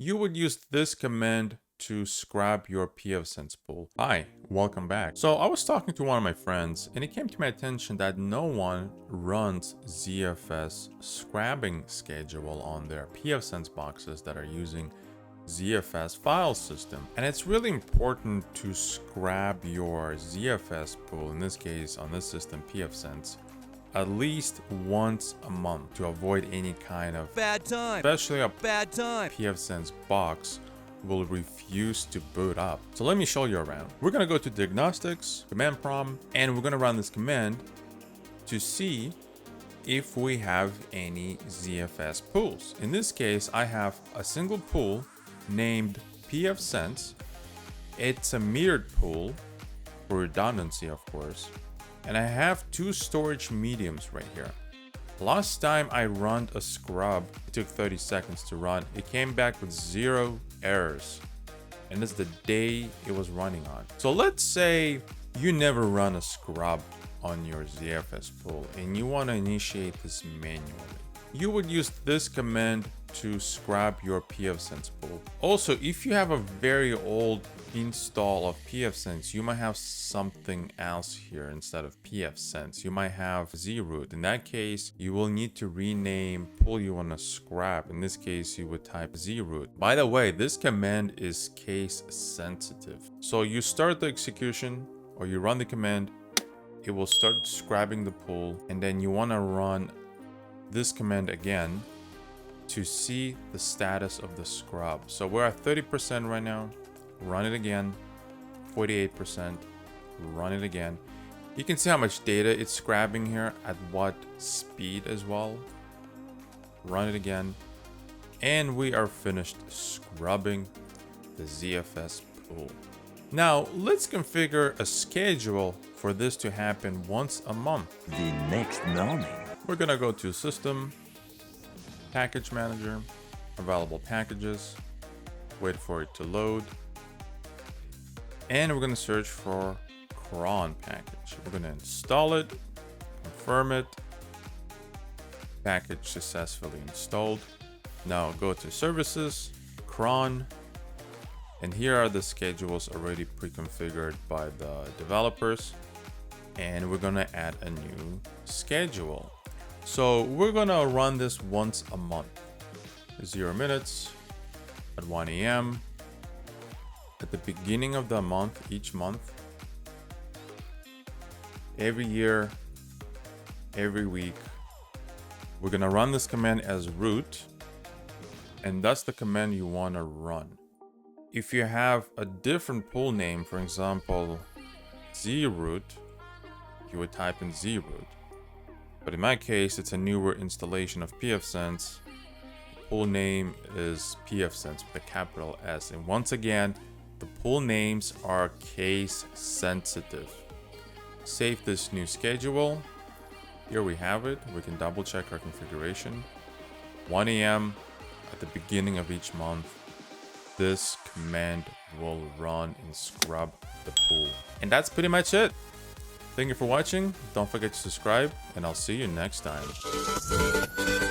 You would use this command to scrub your pfSense pool. Hi, welcome back. So I was talking to one of my friends and it came to my attention that no one runs ZFS scrubbing schedule on their pfSense boxes that are using ZFS file system. And it's really important to scrub your ZFS pool, in this case on this system pfSense, at least once a month to avoid any kind of Bad time. especially a Bad time. pfSense box will refuse to boot up. So let me show you around. We're gonna go to diagnostics, command prompt, and we're gonna run this command to see if we have any ZFS pools. In this case, I have a single pool named pfSense. It's a metered pool for redundancy, of course. And I have two storage mediums right here. Last time I ran a scrub, it took 30 seconds to run. It came back with 0 errors. And this is the day it was running on. So let's say you never run a scrub on your ZFS pool and you want to initiate this manually. You would use this command to scrub your pfSense pool. Also, if you have a very old install of pfSense, you might have something else here instead of pfSense. You might have zroot. In that case, you will need to rename pool you want to scrub. In this case, you would type zroot. By the way, this command is case sensitive. So you start the execution or you run the command, it will start scrubbing the pool, and then you want to run this command again to see the status of the scrub. So we're at 30% right now. Run it again. 48%. Run it again. You can see how much data it's scrubbing here, at what speed as well. Run it again. And we are finished scrubbing the ZFS pool. Now let's configure a schedule for this to happen once a month. The next morning. We're gonna go to System, Package Manager, Available Packages, wait for it to load, and we're gonna search for Cron package. We're gonna install it, confirm it, package successfully installed. Now go to Services, Cron, and here are the schedules already pre-configured by the developers, and we're gonna add a new schedule. So we're gonna run this once a month. 0 minutes at 1 a.m. at the beginning of the month, each month, every year, every week. We're gonna run this command as root, and that's the command you wanna run. If you have a different pool name, for example, zroot, you would type in zroot. But in my case, it's a newer installation of pfSense. The pool name is pfSense with a capital S. And once again, the pool names are case sensitive. Save this new schedule. Here we have it. We can double check our configuration. 1 a.m. at the beginning of each month, this command will run and scrub the pool. And that's pretty much it. Thank you for watching. Don't forget to subscribe, and I'll see you next time.